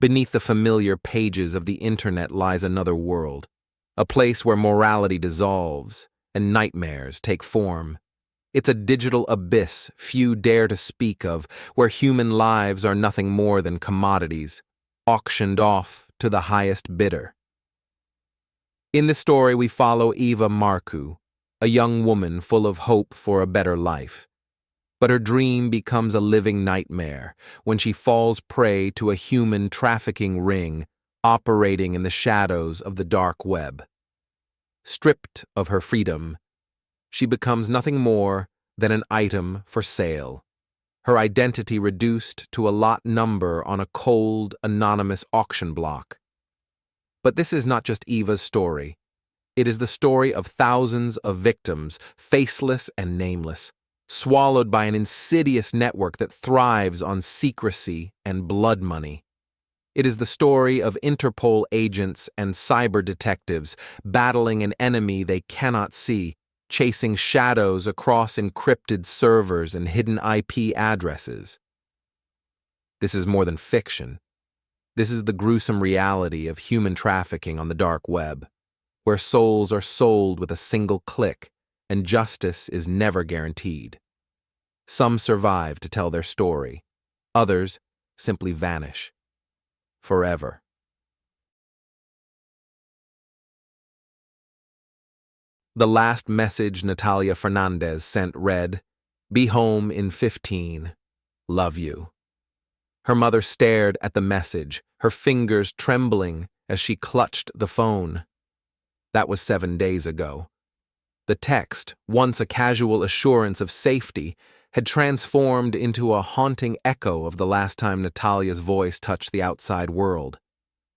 Beneath the familiar pages of the internet lies another world, a place where morality dissolves and nightmares take form. It's a digital abyss few dare to speak of, where human lives are nothing more than commodities, auctioned off to the highest bidder. In this story, we follow Eva Marcu, a young woman full of hope for a better life. But her dream becomes a living nightmare when she falls prey to a human trafficking ring operating in the shadows of the dark web. Stripped of her freedom, she becomes nothing more than an item for sale, her identity reduced to a lot number on a cold, anonymous auction block. But this is not just Eva's story. It is the story of thousands of victims, faceless and nameless, swallowed by an insidious network that thrives on secrecy and blood money. It is the story of Interpol agents and cyber detectives battling an enemy they cannot see, chasing shadows across encrypted servers and hidden IP addresses. This is more than fiction. This is the gruesome reality of human trafficking on the dark web, where souls are sold with a single click and justice is never guaranteed. Some survive to tell their story. Others simply vanish. Forever. The last message Natalia Fernandez sent read, "Be home in 15. Love you." Her mother stared at the message, her fingers trembling as she clutched the phone. That was 7 days ago. The text, once a casual assurance of safety, had transformed into a haunting echo of the last time Natalia's voice touched the outside world.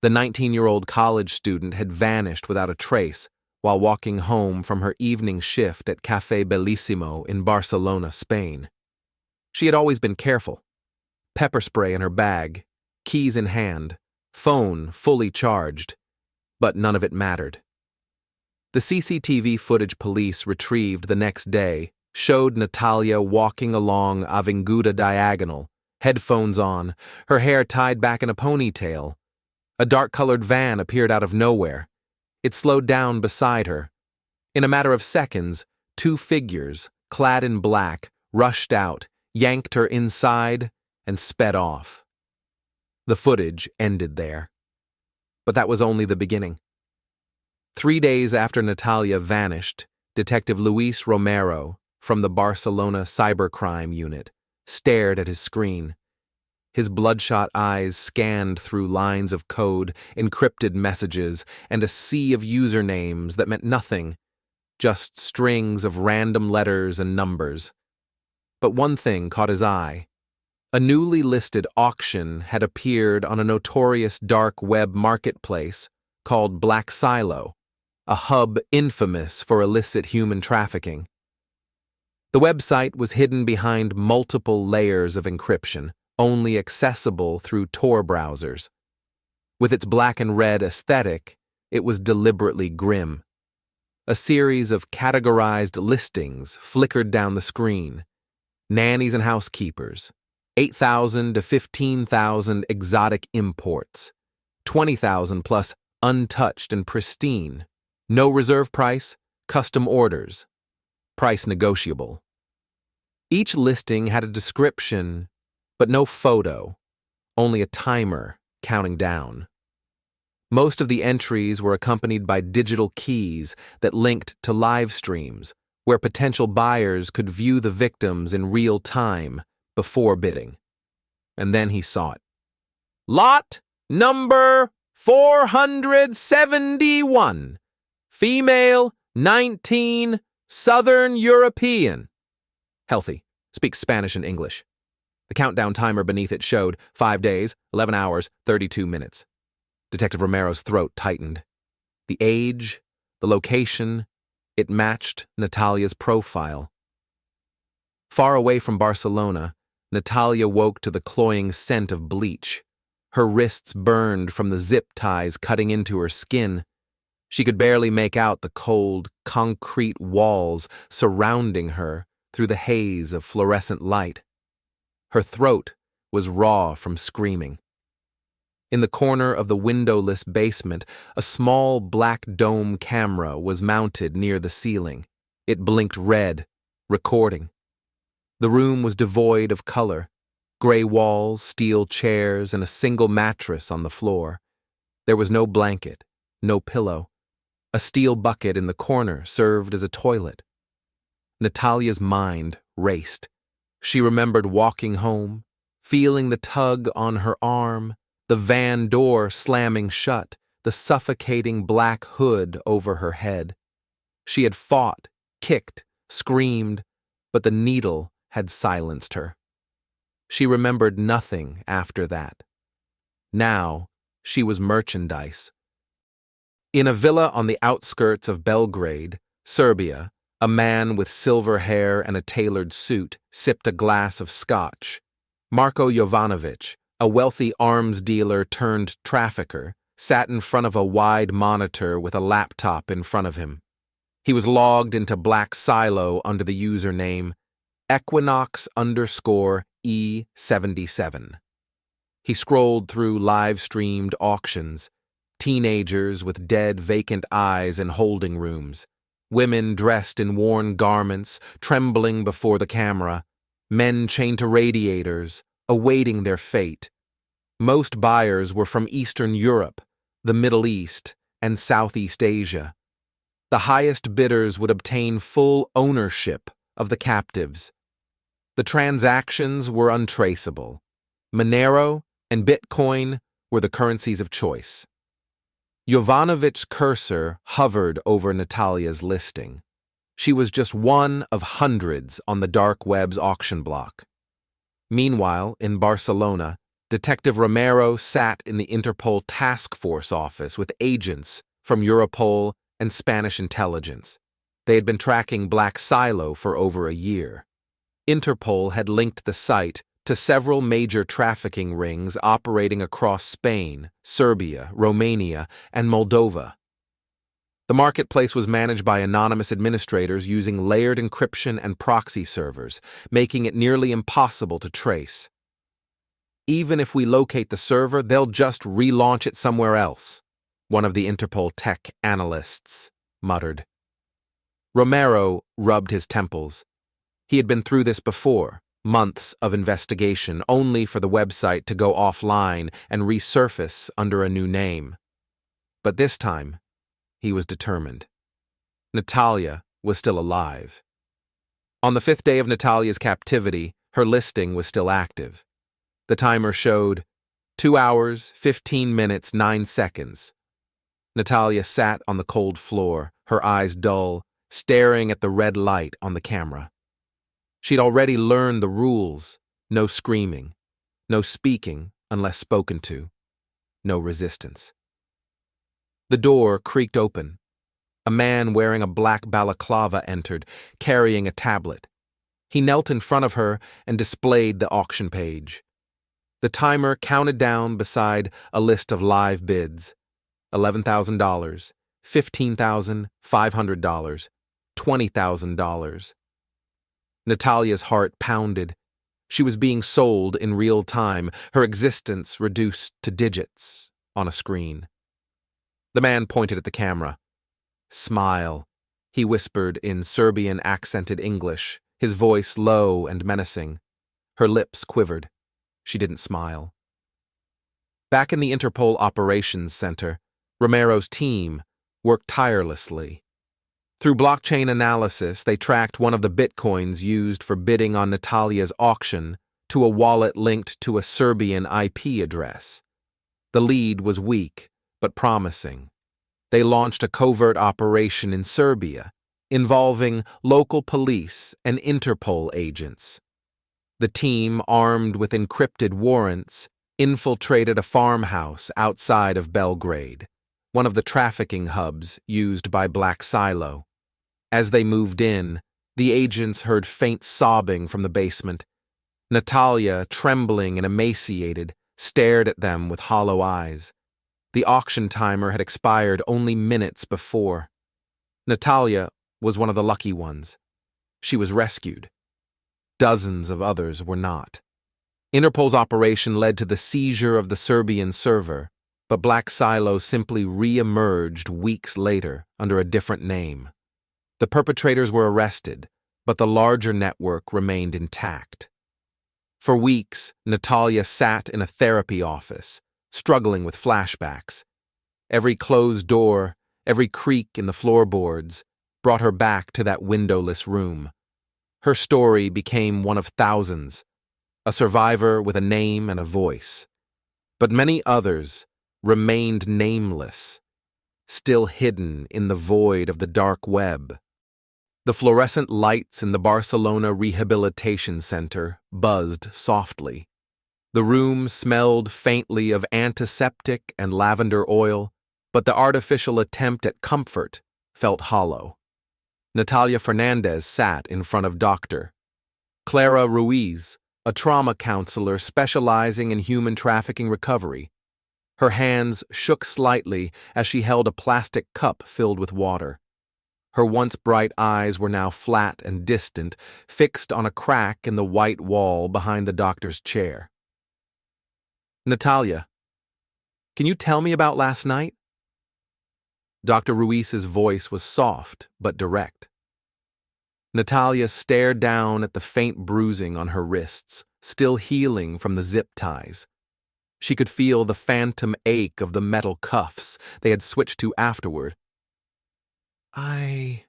The 19-year-old college student had vanished without a trace while walking home from her evening shift at Café Bellissimo in Barcelona, Spain. She had always been careful. Pepper spray in her bag, keys in hand, phone fully charged, but none of it mattered. The CCTV footage police retrieved the next day showed Natalia walking along Avinguda Diagonal, headphones on, her hair tied back in a ponytail. A dark-colored van appeared out of nowhere. It slowed down beside her. In a matter of seconds, 2 figures, clad in black, rushed out, yanked her inside, and sped off. The footage ended there. But that was only the beginning. 3 days after Natalia vanished, Detective Luis Romero, from the Barcelona Cybercrime Unit, stared at his screen. His bloodshot eyes scanned through lines of code, encrypted messages, and a sea of usernames that meant nothing, just strings of random letters and numbers. But one thing caught his eye. A newly listed auction had appeared on a notorious dark web marketplace called Black Silo, a hub infamous for illicit human trafficking. The website was hidden behind multiple layers of encryption, only accessible through Tor browsers. With its black and red aesthetic, it was deliberately grim. A series of categorized listings flickered down the screen. Nannies and housekeepers, 8,000 to 15,000 exotic imports, 20,000 plus untouched and pristine, no reserve price, custom orders, price negotiable. Each listing had a description, but no photo, only a timer counting down. Most of the entries were accompanied by digital keys that linked to live streams, where potential buyers could view the victims in real time before bidding. And then he saw it. Lot number 471. Female, 19, Southern European. Healthy. Speaks Spanish and English. The countdown timer beneath it showed 5 days, 11 hours, 32 minutes. Detective Romero's throat tightened. The age, the location, it matched Natalia's profile. Far away from Barcelona, Natalia woke to the cloying scent of bleach. Her wrists burned from the zip ties cutting into her skin. She could barely make out the cold, concrete walls surrounding her through the haze of fluorescent light. Her throat was raw from screaming. In the corner of the windowless basement, a small black dome camera was mounted near the ceiling. It blinked red, recording. The room was devoid of color. Gray walls, steel chairs, and a single mattress on the floor. There was no blanket, no pillow. A steel bucket in the corner served as a toilet. Natalia's mind raced. She remembered walking home, feeling the tug on her arm, the van door slamming shut, the suffocating black hood over her head. She had fought, kicked, screamed, but the needle had silenced her. She remembered nothing after that. Now, she was merchandise. In a villa on the outskirts of Belgrade, Serbia, a man with silver hair and a tailored suit sipped a glass of scotch. Marko Jovanovic, a wealthy arms dealer turned trafficker, sat in front of a wide monitor with a laptop in front of him. He was logged into Black Silo under the username Equinox_E77. He scrolled through live-streamed auctions, teenagers with dead, vacant eyes in holding rooms, women dressed in worn garments, trembling before the camera, men chained to radiators, awaiting their fate. Most buyers were from Eastern Europe, the Middle East, and Southeast Asia. The highest bidders would obtain full ownership of the captives. The transactions were untraceable. Monero and Bitcoin were the currencies of choice. Jovanovic's cursor hovered over Natalia's listing. She was just one of hundreds on the Darkweb's auction block. Meanwhile, in Barcelona, Detective Romero sat in the Interpol task force office with agents from Europol and Spanish intelligence. They had been tracking Black Silo for over a year. Interpol had linked the site to several major trafficking rings operating across Spain, Serbia, Romania, and Moldova. The marketplace was managed by anonymous administrators using layered encryption and proxy servers, making it nearly impossible to trace. Even if we locate the server, they'll just relaunch it somewhere else, one of the Interpol tech analysts muttered. Romero rubbed his temples. He had been through this before, months of investigation, only for the website to go offline and resurface under a new name. But this time, he was determined. Natalia was still alive. On the 5th day of Natalia's captivity, her listing was still active. The timer showed 2 hours, 15 minutes, 9 seconds. Natalia sat on the cold floor, her eyes dull, staring at the red light on the camera. She'd already learned the rules: no screaming, no speaking unless spoken to, no resistance. The door creaked open. A man wearing a black balaclava entered, carrying a tablet. He knelt in front of her and displayed the auction page. The timer counted down beside a list of live bids: $11,000, $15,500, $20,000. Natalia's heart pounded. She was being sold in real time, her existence reduced to digits on a screen. The man pointed at the camera. "Smile," he whispered in Serbian-accented English, his voice low and menacing. Her lips quivered. She didn't smile. Back in the Interpol Operations Center, Romero's team worked tirelessly. Through blockchain analysis, they tracked one of the bitcoins used for bidding on Natalia's auction to a wallet linked to a Serbian IP address. The lead was weak, but promising. They launched a covert operation in Serbia, involving local police and Interpol agents. The team, armed with encrypted warrants, infiltrated a farmhouse outside of Belgrade, one of the trafficking hubs used by Black Silo. As they moved in, the agents heard faint sobbing from the basement. Natalia, trembling and emaciated, stared at them with hollow eyes. The auction timer had expired only minutes before. Natalia was one of the lucky ones. She was rescued. Dozens of others were not. Interpol's operation led to the seizure of the Serbian server, but Black Silo simply re-emerged weeks later under a different name. The perpetrators were arrested, but the larger network remained intact. For weeks, Natalia sat in a therapy office, struggling with flashbacks. Every closed door, every creak in the floorboards, brought her back to that windowless room. Her story became one of thousands, a survivor with a name and a voice. But many others remained nameless, still hidden in the void of the dark web. The fluorescent lights in the Barcelona Rehabilitation Center buzzed softly. The room smelled faintly of antiseptic and lavender oil, but the artificial attempt at comfort felt hollow. Natalia Fernandez sat in front of Dr. Clara Ruiz, a trauma counselor specializing in human trafficking recovery. Her hands shook slightly as she held a plastic cup filled with water. Her once bright eyes were now flat and distant, fixed on a crack in the white wall behind the doctor's chair. "Natalia, can you tell me about last night?" Dr. Ruiz's voice was soft but direct. Natalia stared down at the faint bruising on her wrists, still healing from the zip ties. She could feel the phantom ache of the metal cuffs they had switched to afterward. I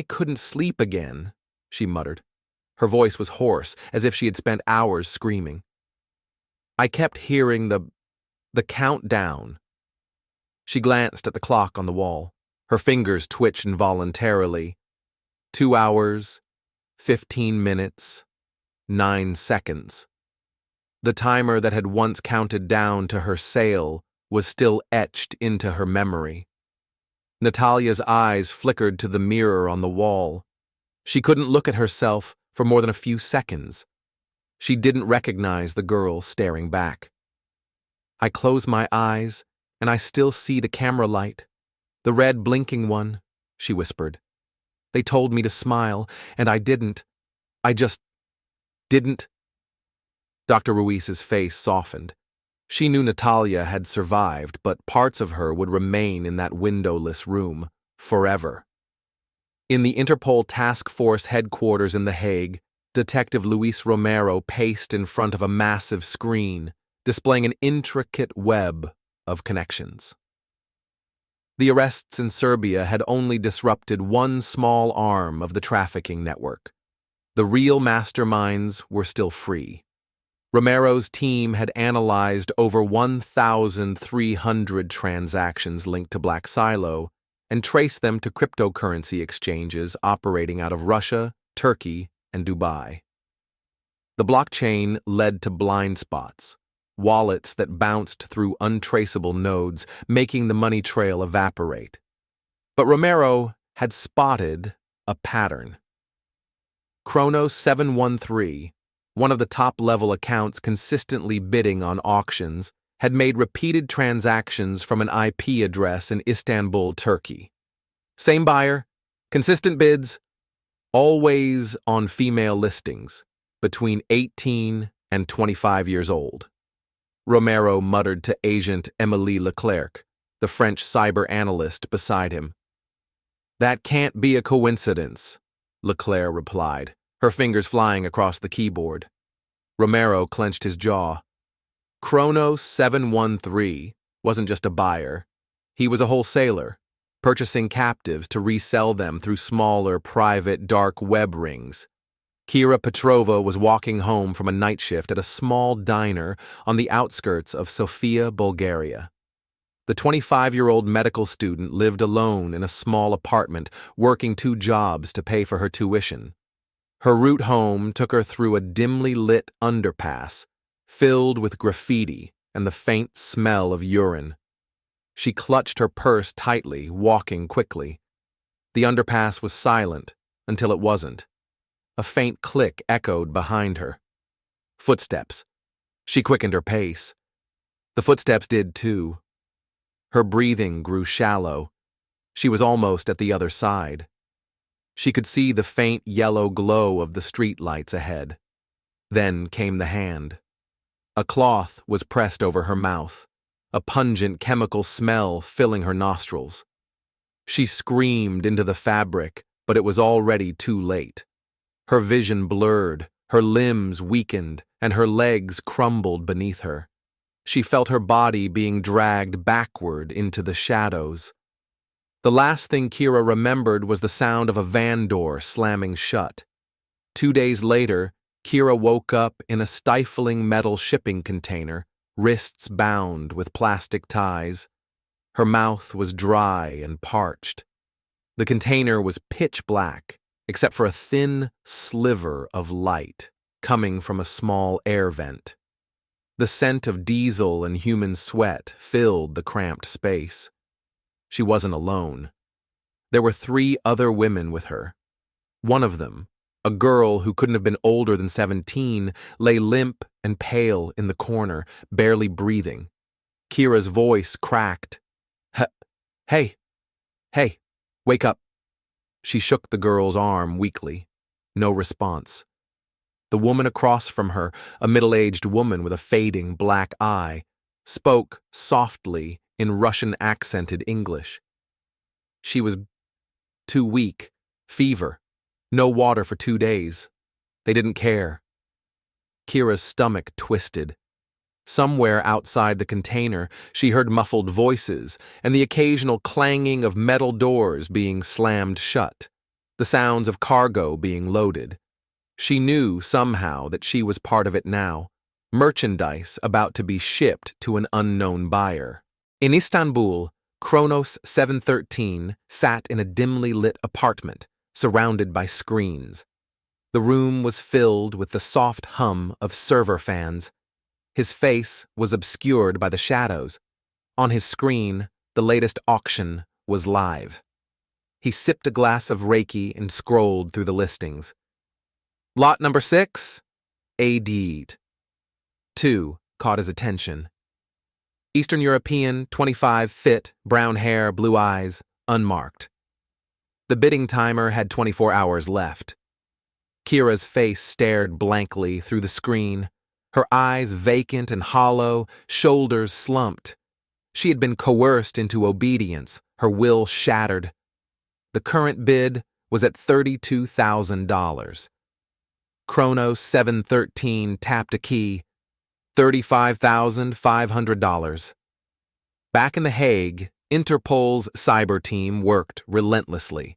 couldn't sleep again," she muttered. Her voice was hoarse, as if she had spent hours screaming. "I kept hearing the countdown." She glanced at the clock on the wall. Her fingers twitched involuntarily. 2 hours, 15 minutes, 9 seconds. The timer that had once counted down to her sale was still etched into her memory. Natalia's eyes flickered to the mirror on the wall. She couldn't look at herself for more than a few seconds. She didn't recognize the girl staring back. "I close my eyes, and I still see the camera light. The red blinking one," she whispered. "They told me to smile, and I didn't. I just didn't." Dr. Ruiz's face softened. She knew Natalia had survived, but parts of her would remain in that windowless room forever. In the Interpol Task Force headquarters in The Hague, Detective Luis Romero paced in front of a massive screen, displaying an intricate web of connections. The arrests in Serbia had only disrupted one small arm of the trafficking network. The real masterminds were still free. Romero's team had analyzed over 1,300 transactions linked to Black Silo and traced them to cryptocurrency exchanges operating out of Russia, Turkey, and Dubai. The blockchain led to blind spots, wallets that bounced through untraceable nodes, making the money trail evaporate. But Romero had spotted a pattern. Chronos 713, one of the top-level accounts consistently bidding on auctions, had made repeated transactions from an IP address in Istanbul, Turkey. Same buyer, consistent bids, always on female listings, between 18 and 25 years old. Romero muttered to Agent Émilie Leclerc, the French cyber analyst beside him. "That can't be a coincidence," Leclerc replied, her fingers flying across the keyboard. Romero clenched his jaw. Chronos 713 wasn't just a buyer. He was a wholesaler, purchasing captives to resell them through smaller, private, dark web rings. Kira Petrova was walking home from a night shift at a small diner on the outskirts of Sofia, Bulgaria. The 25-year-old medical student lived alone in a small apartment, working 2 jobs to pay for her tuition. Her route home took her through a dimly lit underpass, filled with graffiti and the faint smell of urine. She clutched her purse tightly, walking quickly. The underpass was silent until it wasn't. A faint click echoed behind her. Footsteps. She quickened her pace. The footsteps did too. Her breathing grew shallow. She was almost at the other side. She could see the faint yellow glow of the streetlights ahead. Then came the hand. A cloth was pressed over her mouth, a pungent chemical smell filling her nostrils. She screamed into the fabric, but it was already too late. Her vision blurred, her limbs weakened, and her legs crumbled beneath her. She felt her body being dragged backward into the shadows. The last thing Kira remembered was the sound of a van door slamming shut. 2 days later, Kira woke up in a stifling metal shipping container, wrists bound with plastic ties. Her mouth was dry and parched. The container was pitch black, except for a thin sliver of light coming from a small air vent. The scent of diesel and human sweat filled the cramped space. She wasn't alone. There were 3 other women with her. One of them, a girl who couldn't have been older than 17, lay limp and pale in the corner, barely breathing. Kira's voice cracked. Hey, wake up. She shook the girl's arm weakly. No response. The woman across from her, a middle-aged woman with a fading black eye, spoke softly in Russian-accented English. She was too weak, fever, no water for 2 days. They didn't care. Kira's stomach twisted. Somewhere outside the container, she heard muffled voices and the occasional clanging of metal doors being slammed shut, the sounds of cargo being loaded. She knew somehow that she was part of it now, merchandise about to be shipped to an unknown buyer. In Istanbul, Kronos 713 sat in a dimly lit apartment, surrounded by screens. The room was filled with the soft hum of server fans. His face was obscured by the shadows. On his screen, the latest auction was live. He sipped a glass of Reiki and scrolled through the listings. Lot number 6, AD'd. 2 caught his attention. Eastern European, 25, fit, brown hair, blue eyes, unmarked. The bidding timer had 24 hours left. Kira's face stared blankly through the screen, her eyes vacant and hollow, shoulders slumped. She had been coerced into obedience, her will shattered. The current bid was at $32,000. Kronos 713 tapped a key, $35,500. Back in The Hague, Interpol's cyber team worked relentlessly.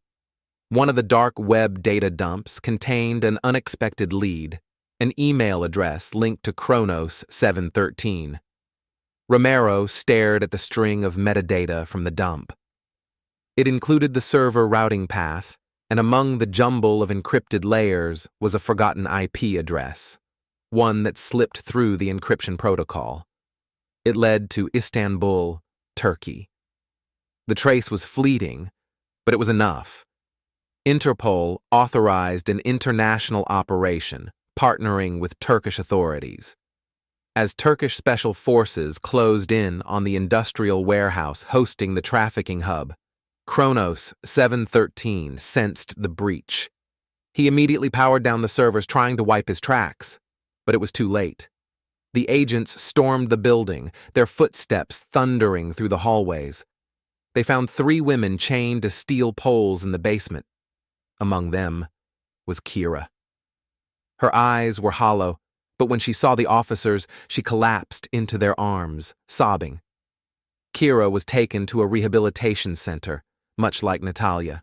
One of the Darkweb data dumps contained an unexpected lead, an email address linked to Kronos 713. Romero stared at the string of metadata from the dump. It included the server routing path, and among the jumble of encrypted layers was a forgotten IP address, one that slipped through the encryption protocol. It led to Istanbul, Turkey. The trace was fleeting, but it was enough. Interpol authorized an international operation, partnering with Turkish authorities. As Turkish special forces closed in on the industrial warehouse hosting the trafficking hub, Kronos 713 sensed the breach. He immediately powered down the servers trying to wipe his tracks, but it was too late. The agents stormed the building, their footsteps thundering through the hallways. They found 3 women chained to steel poles in the basement. Among them was Kira. Her eyes were hollow, but when she saw the officers, she collapsed into their arms, sobbing. Kira was taken to a rehabilitation center, much like Natalia.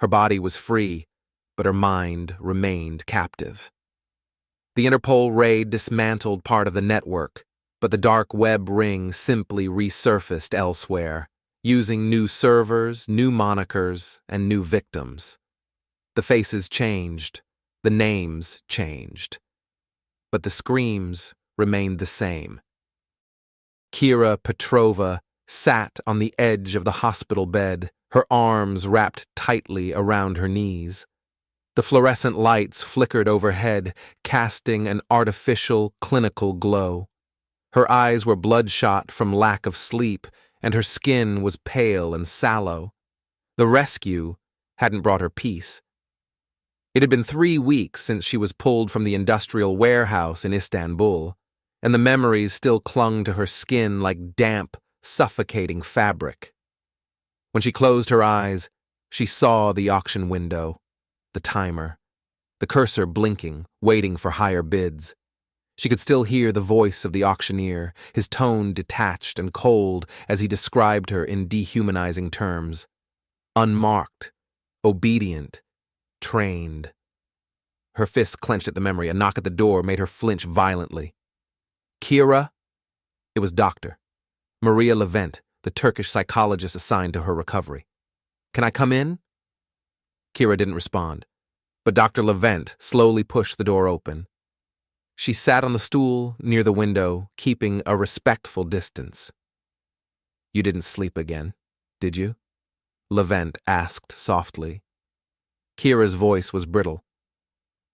Her body was free, but her mind remained captive. The Interpol raid dismantled part of the network, but the dark web ring simply resurfaced elsewhere, using new servers, new monikers, and new victims. The faces changed, the names changed, but the screams remained the same. Kira Petrova sat on the edge of the hospital bed, her arms wrapped tightly around her knees. The fluorescent lights flickered overhead, casting an artificial, clinical glow. Her eyes were bloodshot from lack of sleep, and her skin was pale and sallow. The rescue hadn't brought her peace. It had been 3 weeks since she was pulled from the industrial warehouse in Istanbul, and the memories still clung to her skin like damp, suffocating fabric. When she closed her eyes, she saw the auction window, the timer, the cursor blinking, waiting for higher bids. She could still hear the voice of the auctioneer, his tone detached and cold as he described her in dehumanizing terms. Unmarked, obedient, trained. Her fists clenched at the memory. A knock at the door made her flinch violently. Kira? It was Dr. Maria Levent, the Turkish psychologist assigned to her recovery. Can I come in? Kira didn't respond, but Dr. Levent slowly pushed the door open. She sat on the stool near the window, keeping a respectful distance. You didn't sleep again, did you? Levent asked softly. Kira's voice was brittle.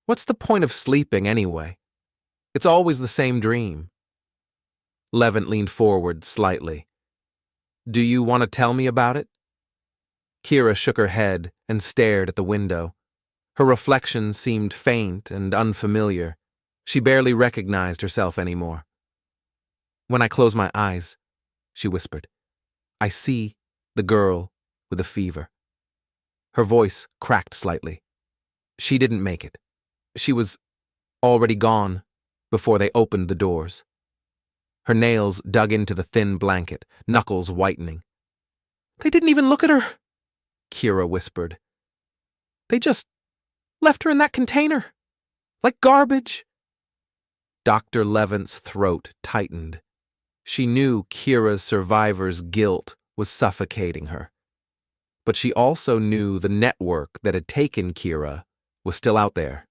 What's the point of sleeping anyway? It's always the same dream. Levent leaned forward slightly. Do you want to tell me about it? Kira shook her head and stared at the window. Her reflection seemed faint and unfamiliar. She barely recognized herself anymore. When I close my eyes, she whispered, I see the girl with the fever. Her voice cracked slightly. She didn't make it. She was already gone before they opened the doors. Her nails dug into the thin blanket, knuckles whitening. They didn't even look at her, Kira whispered. They just left her in that container, like garbage. Dr. Levent's throat tightened. She knew Kira's survivor's guilt was suffocating her. But she also knew the network that had taken Kira was still out there,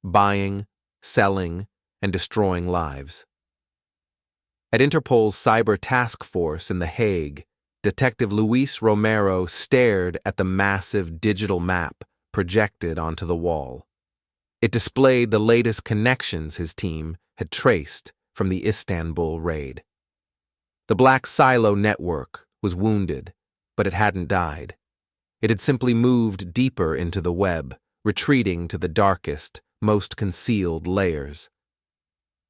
buying, selling, and destroying lives. At Interpol's Cyber Task Force in The Hague, Detective Luis Romero stared at the massive digital map projected onto the wall. It displayed the latest connections his team had traced from the Istanbul raid. The Black Silo network was wounded, but it hadn't died. It had simply moved deeper into the web, retreating to the darkest, most concealed layers.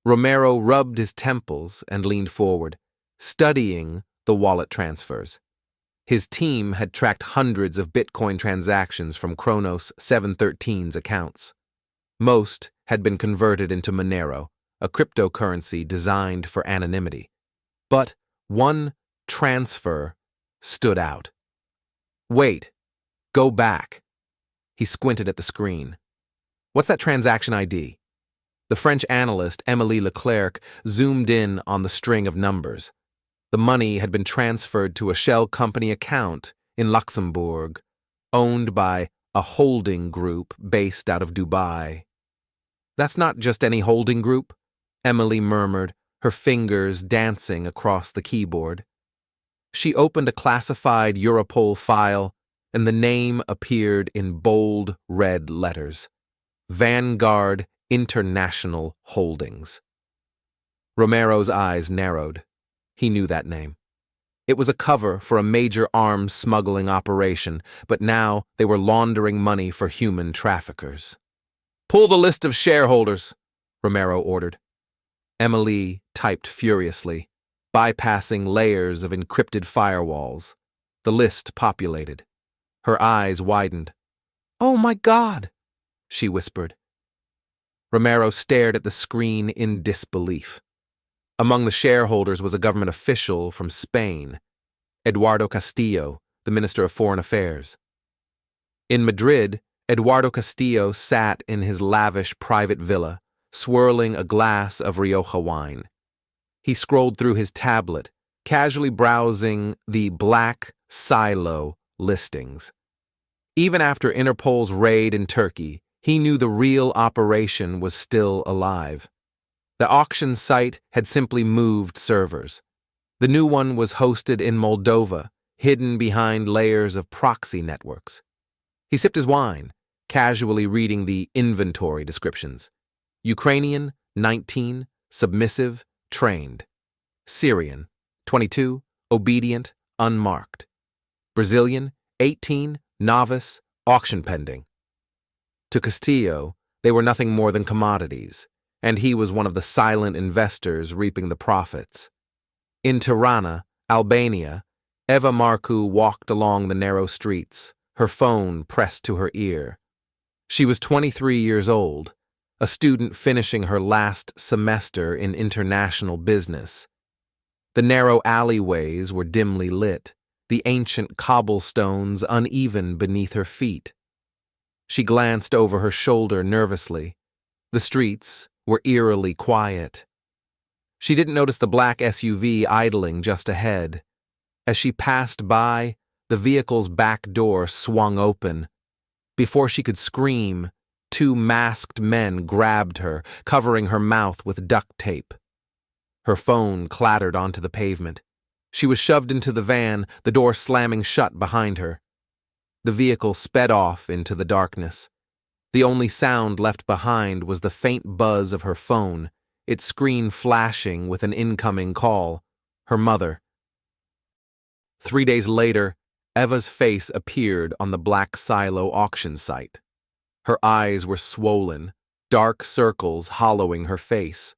Romero rubbed his temples and leaned forward, studying the wallet transfers. His team had tracked hundreds of Bitcoin transactions from Kronos 713's accounts. Most had been converted into Monero, a cryptocurrency designed for anonymity. But one transfer stood out. Wait, go back. He squinted at the screen. What's that transaction ID? The French analyst Émilie Leclerc zoomed in on the string of numbers. The money had been transferred to a shell company account in Luxembourg, owned by a holding group based out of Dubai. That's not just any holding group, Emily murmured, her fingers dancing across the keyboard. She opened a classified Europol file, and the name appeared in bold red letters. Vanguard International Holdings. Romero's eyes narrowed. He knew that name. It was a cover for a major arms smuggling operation, but now they were laundering money for human traffickers. Pull the list of shareholders, Romero ordered. Emily typed furiously, bypassing layers of encrypted firewalls. The list populated. Her eyes widened. Oh my God, she whispered. Romero stared at the screen in disbelief. Among the shareholders was a government official from Spain, Eduardo Castillo, the Minister of Foreign Affairs. In Madrid, Eduardo Castillo sat in his lavish private villa, swirling a glass of Rioja wine. He scrolled through his tablet, casually browsing the Black Silo listings. Even after Interpol's raid in Turkey, he knew the real operation was still alive. The auction site had simply moved servers. The new one was hosted in Moldova, hidden behind layers of proxy networks. He sipped his wine, casually reading the inventory descriptions. Ukrainian, 19, submissive, trained. Syrian, 22, obedient, unmarked. Brazilian, 18, novice, auction pending. To Castillo, they were nothing more than commodities, and he was one of the silent investors reaping the profits. In Tirana, Albania, Eva Marcu walked along the narrow streets, her phone pressed to her ear. She was 23 years old, a student finishing her last semester in international business. The narrow alleyways were dimly lit, the ancient cobblestones uneven beneath her feet. She glanced over her shoulder nervously. The streets were eerily quiet. She didn't notice the black SUV idling just ahead. As she passed by, the vehicle's back door swung open. Before she could scream, two masked men grabbed her, covering her mouth with duct tape. Her phone clattered onto the pavement. She was shoved into the van, the door slamming shut behind her. The vehicle sped off into the darkness. The only sound left behind was the faint buzz of her phone, its screen flashing with an incoming call. Her mother. 3 days later, Eva's face appeared on the black silo auction site. Her eyes were swollen, dark circles hollowing her face.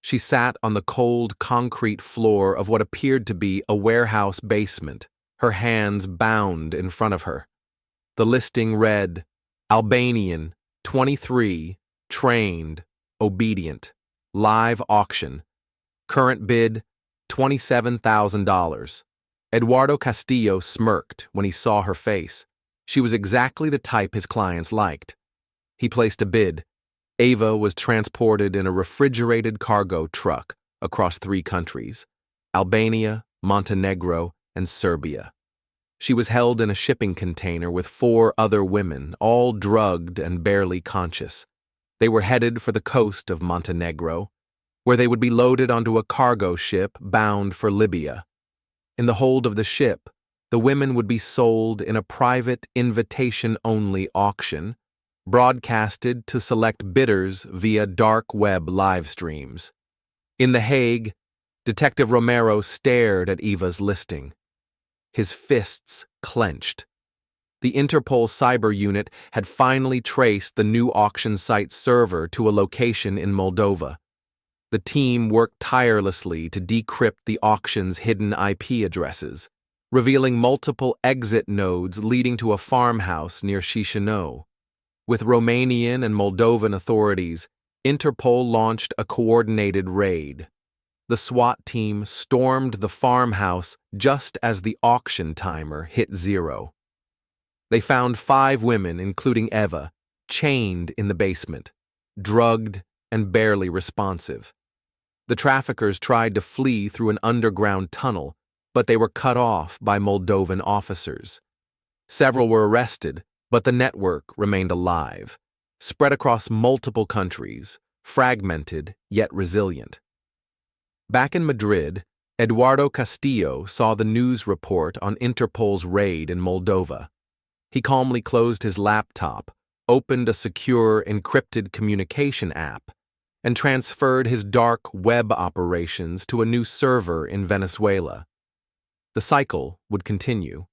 She sat on the cold concrete floor of what appeared to be a warehouse basement, her hands bound in front of her. The listing read, Albanian, 23, trained, obedient, live auction. Current bid, $27,000. Eduardo Castillo smirked when he saw her face. She was exactly the type his clients liked. He placed a bid. Eva was transported in a refrigerated cargo truck across 3 countries, Albania, Montenegro, and Serbia. She was held in a shipping container with 4 other women, all drugged and barely conscious. They were headed for the coast of Montenegro, where they would be loaded onto a cargo ship bound for Libya. In the hold of the ship, the women would be sold in a private invitation-only auction, broadcasted to select bidders via Darkweb live streams. In The Hague, Detective Romero stared at Eva's listing. His fists clenched. The Interpol cyber unit had finally traced the new auction site's server to a location in Moldova. The team worked tirelessly to decrypt the auction's hidden IP addresses, revealing multiple exit nodes leading to a farmhouse near Chisinau. With Romanian and Moldovan authorities, Interpol launched a coordinated raid. The SWAT team stormed the farmhouse just as the auction timer hit 0. They found 5 women, including Eva, chained in the basement, drugged and barely responsive. The traffickers tried to flee through an underground tunnel, but they were cut off by Moldovan officers. Several were arrested, but the network remained alive, spread across multiple countries, fragmented yet resilient. Back in Madrid, Eduardo Castillo saw the news report on Interpol's raid in Moldova. He calmly closed his laptop, opened a secure encrypted communication app, and transferred his dark web operations to a new server in Venezuela. The cycle would continue.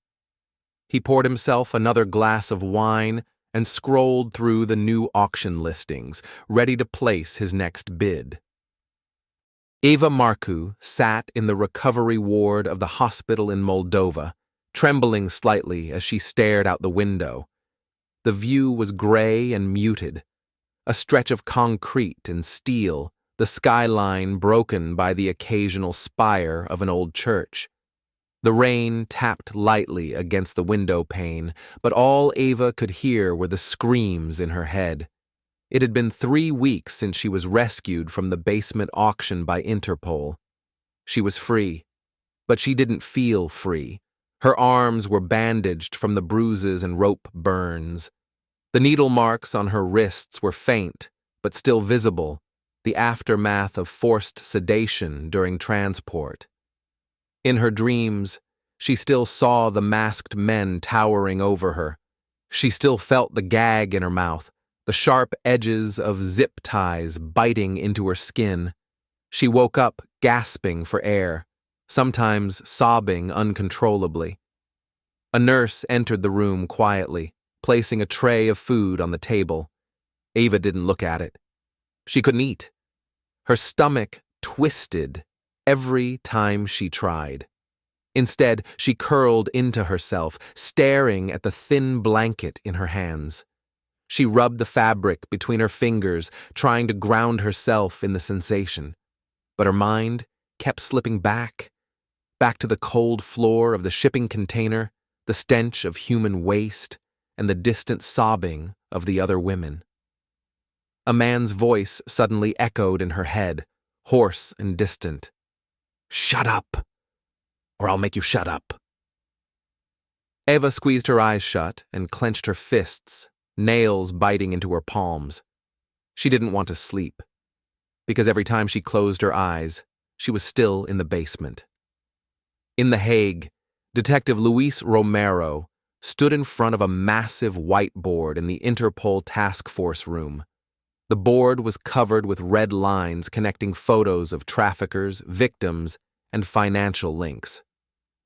He poured himself another glass of wine and scrolled through the new auction listings, ready to place his next bid. Eva Marcu sat in the recovery ward of the hospital in Moldova, trembling slightly as she stared out the window. The view was gray and muted, a stretch of concrete and steel, the skyline broken by the occasional spire of an old church. The rain tapped lightly against the window pane, but all Eva could hear were the screams in her head. It had been 3 weeks since she was rescued from the basement auction by Interpol. She was free, but she didn't feel free. Her arms were bandaged from the bruises and rope burns. The needle marks on her wrists were faint, but still visible, the aftermath of forced sedation during transport. In her dreams, she still saw the masked men towering over her. She still felt the gag in her mouth, the sharp edges of zip ties biting into her skin. She woke up gasping for air, sometimes sobbing uncontrollably. A nurse entered the room quietly, placing a tray of food on the table. Ava didn't look at it. She couldn't eat. Her stomach twisted every time she tried. Instead, she curled into herself, staring at the thin blanket in her hands. She rubbed the fabric between her fingers, trying to ground herself in the sensation. But her mind kept slipping back to the cold floor of the shipping container, the stench of human waste, and the distant sobbing of the other women. A man's voice suddenly echoed in her head, hoarse and distant. "Shut up, or I'll make you shut up." Eva squeezed her eyes shut and clenched her fists, nails biting into her palms. She didn't want to sleep, because every time she closed her eyes, she was still in the basement. In The Hague, Detective Luis Romero stood in front of a massive whiteboard in the Interpol task force room. The board was covered with red lines connecting photos of traffickers, victims, and financial links.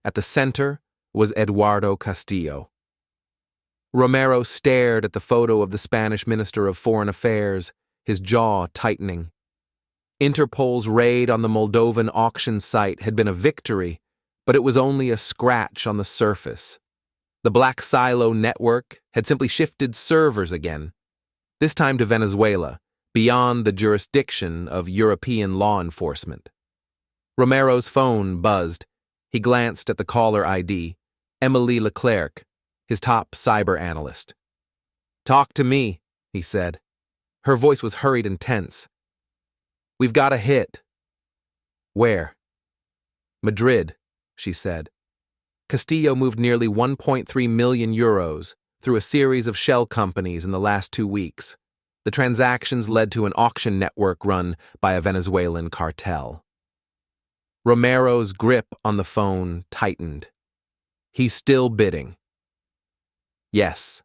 At the center was Eduardo Castillo. Romero stared at the photo of the Spanish Minister of Foreign Affairs, his jaw tightening. Interpol's raid on the Moldovan auction site had been a victory, but it was only a scratch on the surface. The Black Silo network had simply shifted servers again, this time to Venezuela, beyond the jurisdiction of European law enforcement. Romero's phone buzzed. He glanced at the caller ID, Emily Leclerc, his top cyber analyst. "Talk to me," he said. Her voice was hurried and tense. "We've got a hit." "Where?" "Madrid," she said. Castillo moved nearly 1.3 million euros through a series of shell companies in the last 2 weeks. The transactions led to an auction network run by a Venezuelan cartel. Romero's grip on the phone tightened. "He's still bidding." "Yes,"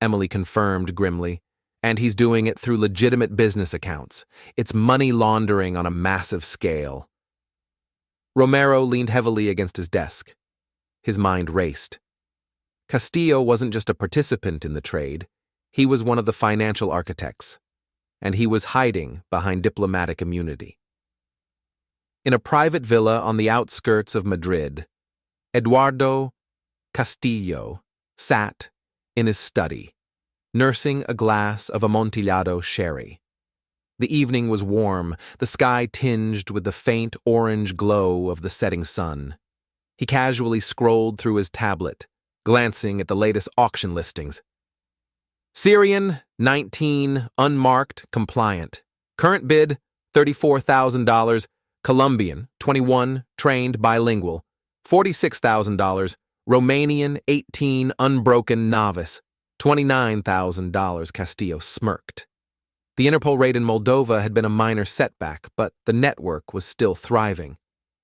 Emily confirmed grimly, "and he's doing it through legitimate business accounts. It's money laundering on a massive scale." Romero leaned heavily against his desk. His mind raced. Castillo wasn't just a participant in the trade, he was one of the financial architects, and he was hiding behind diplomatic immunity. In a private villa on the outskirts of Madrid, Eduardo Castillo sat in his study, nursing a glass of Amontillado sherry. The evening was warm, the sky tinged with the faint orange glow of the setting sun. He casually scrolled through his tablet, glancing at the latest auction listings. Syrian, 19, unmarked, compliant. Current bid, $34,000. Colombian, 21, trained, bilingual. $46,000. Romanian, 18, unbroken, novice. $29,000, Castillo smirked. The Interpol raid in Moldova had been a minor setback, but the network was still thriving.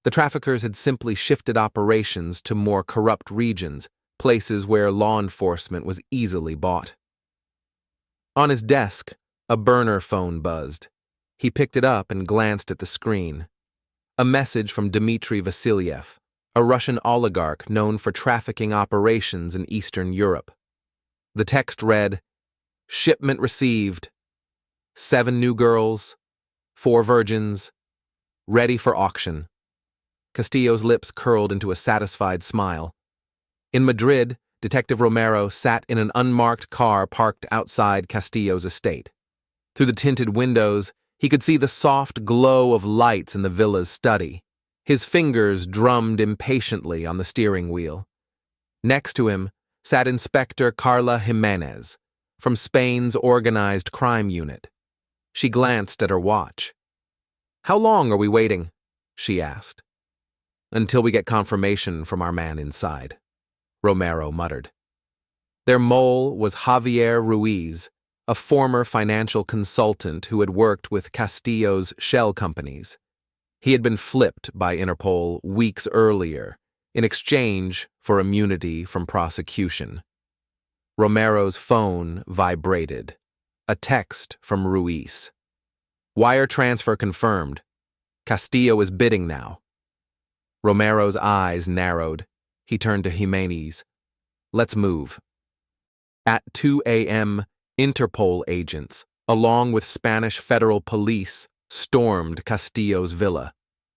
The traffickers had simply shifted operations to more corrupt regions, places where law enforcement was easily bought. On his desk, a burner phone buzzed. He picked it up and glanced at the screen. A message from Dmitry Vasilyev, a Russian oligarch known for trafficking operations in Eastern Europe. The text read, "Shipment received. 7 new girls, 4 virgins, ready for auction." Castillo's lips curled into a satisfied smile. In Madrid, Detective Romero sat in an unmarked car parked outside Castillo's estate. Through the tinted windows, he could see the soft glow of lights in the villa's study. His fingers drummed impatiently on the steering wheel. Next to him sat Inspector Carla Jimenez from Spain's organized crime unit. She glanced at her watch. "How long are we waiting?" she asked. "Until we get confirmation from our man inside," Romero muttered. Their mole was Javier Ruiz, a former financial consultant who had worked with Castillo's shell companies. He had been flipped by Interpol weeks earlier in exchange for immunity from prosecution. Romero's phone vibrated. A text from Ruiz. "Wire transfer confirmed. Castillo is bidding now." Romero's eyes narrowed. He turned to Jimenez. "Let's move." At 2 a.m., Interpol agents, along with Spanish federal police, stormed Castillo's villa.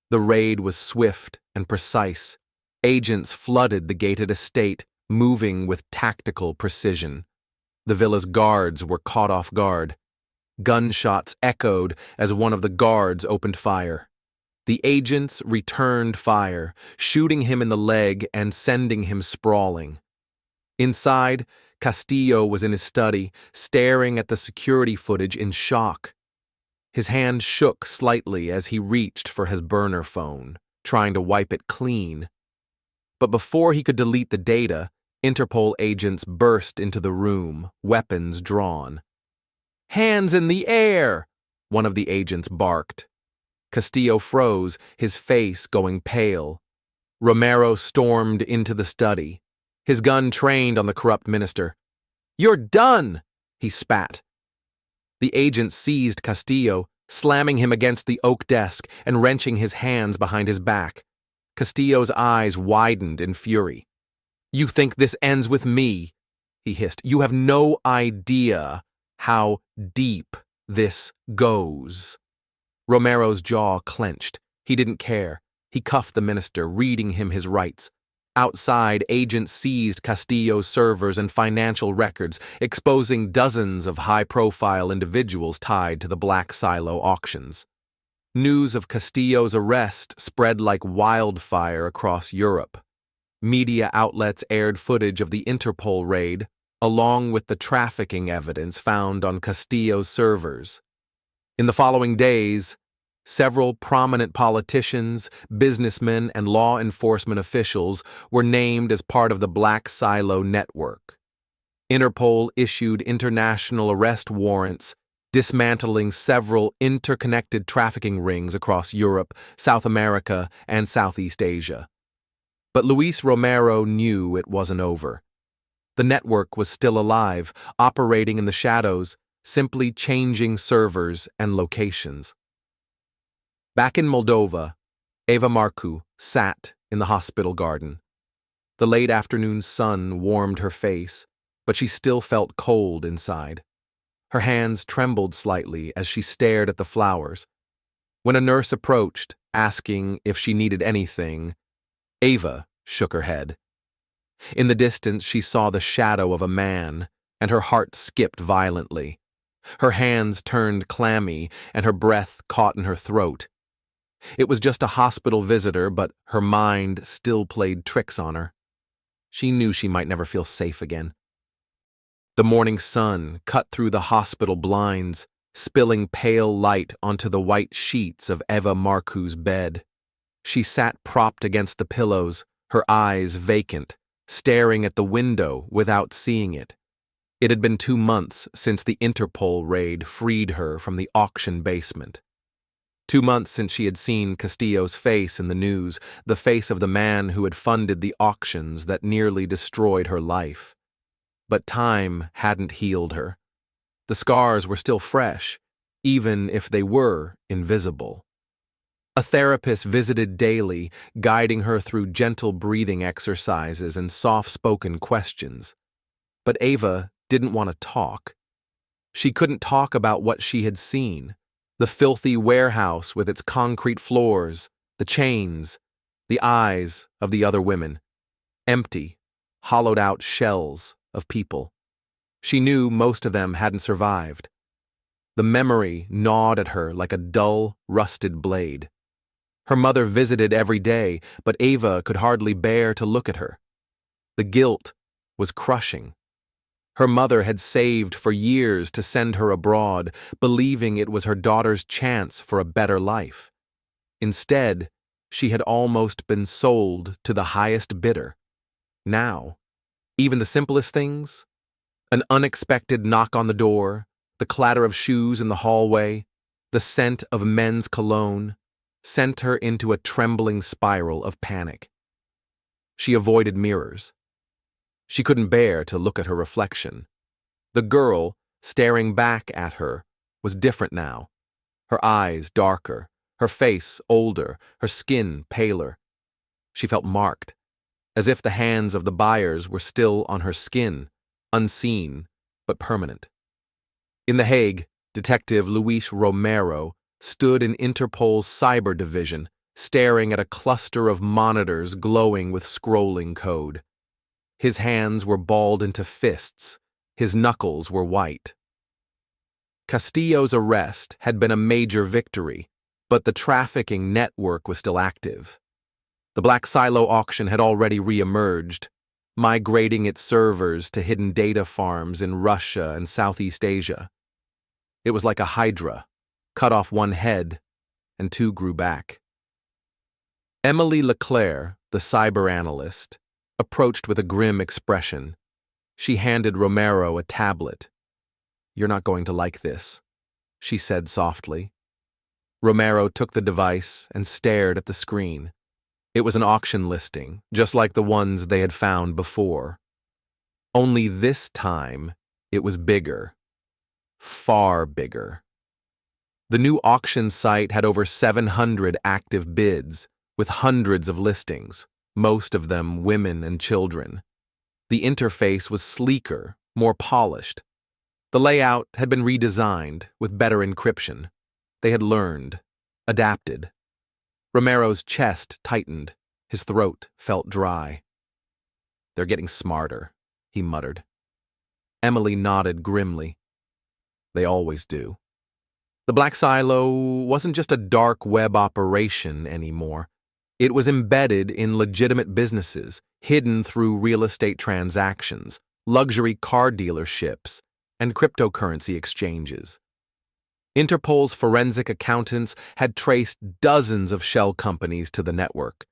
The raid was swift and precise. Agents flooded the gated estate, moving with tactical precision. The villa's guards were caught off guard. Gunshots echoed as one of the guards opened fire. The agents returned fire, shooting him in the leg and sending him sprawling. Inside, Castillo was in his study, staring at the security footage in shock. His hand shook slightly as he reached for his burner phone, trying to wipe it clean. But before he could delete the data, Interpol agents burst into the room, weapons drawn. "Hands in the air!" one of the agents barked. Castillo froze, his face going pale. Romero stormed into the study, his gun trained on the corrupt minister. "You're done!" he spat. The agent seized Castillo, slamming him against the oak desk and wrenching his hands behind his back. Castillo's eyes widened in fury. "You think this ends with me?" he hissed. "You have no idea how deep this goes." Romero's jaw clenched. He didn't care. He cuffed the minister, reading him his rights. Outside, agents seized Castillo's servers and financial records, exposing dozens of high-profile individuals tied to the Black Silo auctions. News of Castillo's arrest spread like wildfire across Europe. Media outlets aired footage of the Interpol raid, along with the trafficking evidence found on Castillo's servers. In the following days, several prominent politicians, businessmen, and law enforcement officials were named as part of the Black Silo network. Interpol issued international arrest warrants, dismantling several interconnected trafficking rings across Europe, South America, and Southeast Asia. But Luis Romero knew it wasn't over. The network was still alive, operating in the shadows, simply changing servers and locations. Back in Moldova, Eva Marcu sat in the hospital garden. The late afternoon sun warmed her face, but she still felt cold inside. Her hands trembled slightly as she stared at the flowers. When a nurse approached, asking if she needed anything, Eva shook her head. In the distance, she saw the shadow of a man, and her heart skipped violently. Her hands turned clammy, and her breath caught in her throat. It was just a hospital visitor, but her mind still played tricks on her. She knew she might never feel safe again. The morning sun cut through the hospital blinds, spilling pale light onto the white sheets of Eva Marcu's bed. She sat propped against the pillows, her eyes vacant, staring at the window without seeing it. It had been 2 months since the Interpol raid freed her from the auction basement. 2 months since she had seen Castillo's face in the news, the face of the man who had funded the auctions that nearly destroyed her life. But time hadn't healed her. The scars were still fresh, even if they were invisible. A therapist visited daily, guiding her through gentle breathing exercises and soft-spoken questions. But Eva didn't want to talk. She couldn't talk about what she had seen. The filthy warehouse with its concrete floors, the chains, the eyes of the other women. Empty, hollowed-out shells of people. She knew most of them hadn't survived. The memory gnawed at her like a dull, rusted blade. Her mother visited every day, but Eva could hardly bear to look at her. The guilt was crushing. Her mother had saved for years to send her abroad, believing it was her daughter's chance for a better life. Instead, she had almost been sold to the highest bidder. Now, even the simplest things, an unexpected knock on the door, the clatter of shoes in the hallway, the scent of men's cologne, sent her into a trembling spiral of panic. She avoided mirrors. She couldn't bear to look at her reflection. The girl, staring back at her, was different now. Her eyes darker, her face older, her skin paler. She felt marked, as if the hands of the buyers were still on her skin, unseen but permanent. In The Hague, Detective Luis Romero stood in Interpol's cyber division, staring at a cluster of monitors glowing with scrolling code. His hands were balled into fists, his knuckles were white. Castillo's arrest had been a major victory, but the trafficking network was still active. The Black Silo auction had already re-emerged, migrating its servers to hidden data farms in Russia and Southeast Asia. It was like a hydra, cut off one head, and two grew back. Emily Leclerc, the cyber analyst, approached with a grim expression. She handed Romero a tablet. "You're not going to like this," she said softly. Romero took the device and stared at the screen. It was an auction listing, just like the ones they had found before. Only this time, it was bigger. Far bigger. The new auction site had over 700 active bids, with hundreds of listings, most of them women and children. The interface was sleeker, more polished. The layout had been redesigned, with better encryption. They had learned, adapted. Romero's chest tightened. His throat felt dry. "They're getting smarter," he muttered. Emily nodded grimly. "They always do." The Black Silo wasn't just a dark web operation anymore. It was embedded in legitimate businesses, hidden through real estate transactions, luxury car dealerships, and cryptocurrency exchanges. Interpol's forensic accountants had traced dozens of shell companies to the network.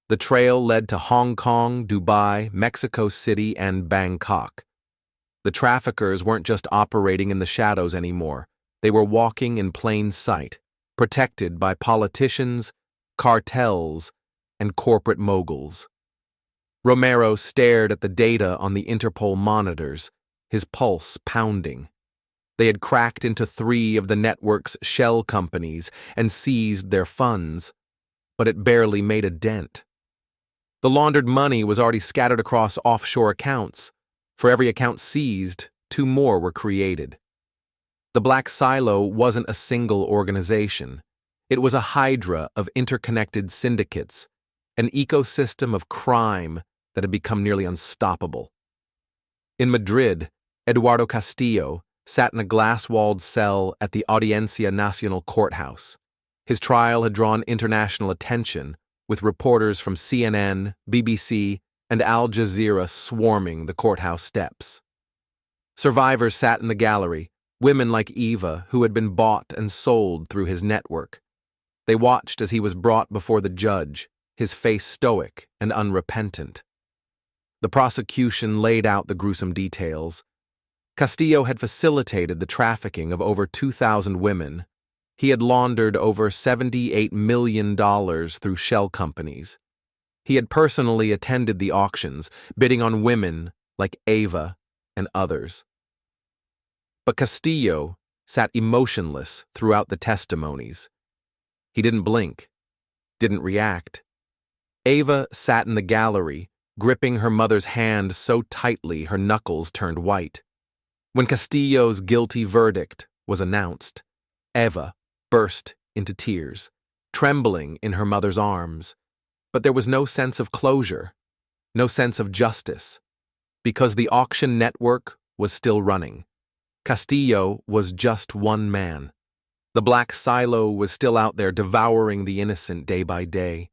The trail led to Hong Kong, Dubai, Mexico City, and Bangkok. The traffickers weren't just operating in the shadows anymore. They were walking in plain sight, protected by politicians, cartels, and corporate moguls. Romero stared at the data on the Interpol monitors, his pulse pounding. They had cracked into 3 of the network's shell companies and seized their funds, but it barely made a dent. The laundered money was already scattered across offshore accounts. For every account seized, 2 more were created. The Black Silo wasn't a single organization. It was a hydra of interconnected syndicates, an ecosystem of crime that had become nearly unstoppable. In Madrid, Eduardo Castillo sat in a glass-walled cell at the Audiencia Nacional courthouse. His trial had drawn international attention, with reporters from CNN, BBC, and Al Jazeera swarming the courthouse steps. Survivors sat in the gallery, women like Eva, who had been bought and sold through his network. They watched as he was brought before the judge, his face stoic and unrepentant. The prosecution laid out the gruesome details. Castillo had facilitated the trafficking of over 2,000 women. He had laundered over $78 million through shell companies. He had personally attended the auctions, bidding on women like Ava and others. But Castillo sat emotionless throughout the testimonies. He didn't blink, didn't react. Ava sat in the gallery, gripping her mother's hand so tightly her knuckles turned white. When Castillo's guilty verdict was announced, Eva burst into tears, trembling in her mother's arms. But there was no sense of closure, no sense of justice, because the auction network was still running. Castillo was just one man. The Black Silo was still out there devouring the innocent day by day.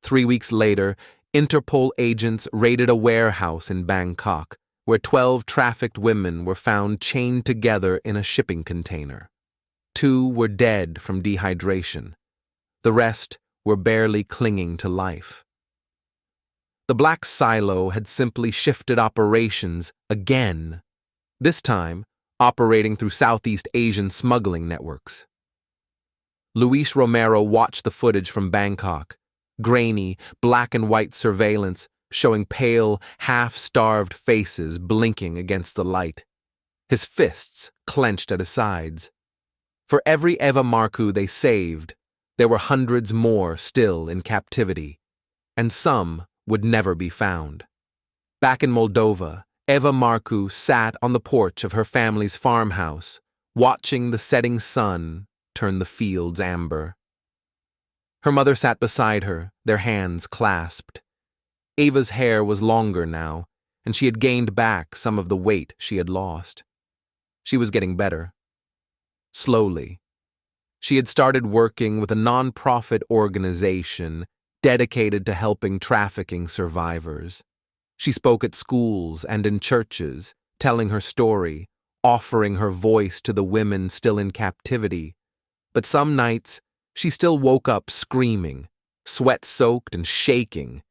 3 weeks later, Interpol agents raided a warehouse in Bangkok, where 12 trafficked women were found chained together in a shipping container. 2 were dead from dehydration. The rest were barely clinging to life. The Black Silo had simply shifted operations again, this time operating through Southeast Asian smuggling networks. Luis Romero watched the footage from Bangkok, grainy, black and white surveillance showing pale, half-starved faces blinking against the light. His fists clenched at his sides. For every Eva Marcu they saved, there were hundreds more still in captivity, and some would never be found. Back in Moldova, Eva Marcu sat on the porch of her family's farmhouse, watching the setting sun turn the fields amber. Her mother sat beside her, their hands clasped. Eva's hair was longer now, and she had gained back some of the weight she had lost. She was getting better. Slowly. She had started working with a non-profit organization dedicated to helping trafficking survivors. She spoke at schools and in churches, telling her story, offering her voice to the women still in captivity. But some nights, she still woke up screaming, sweat-soaked and shaking,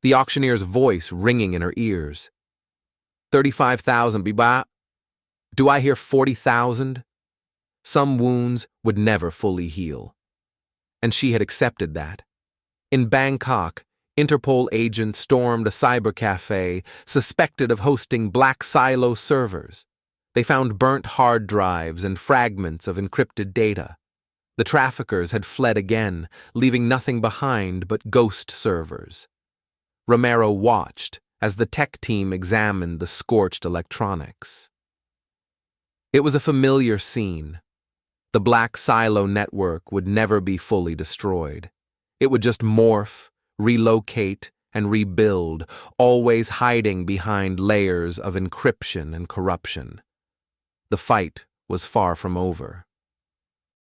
the auctioneer's voice ringing in her ears. 35,000, biba. Do I hear 40,000? Some wounds would never fully heal. And she had accepted that. In Bangkok, Interpol agents stormed a cybercafe suspected of hosting black silo servers. They found burnt hard drives and fragments of encrypted data. The traffickers had fled again, leaving nothing behind but ghost servers. Romero watched as the tech team examined the scorched electronics. It was a familiar scene. The black silo network would never be fully destroyed. It would just morph, relocate, and rebuild, always hiding behind layers of encryption and corruption. The fight was far from over.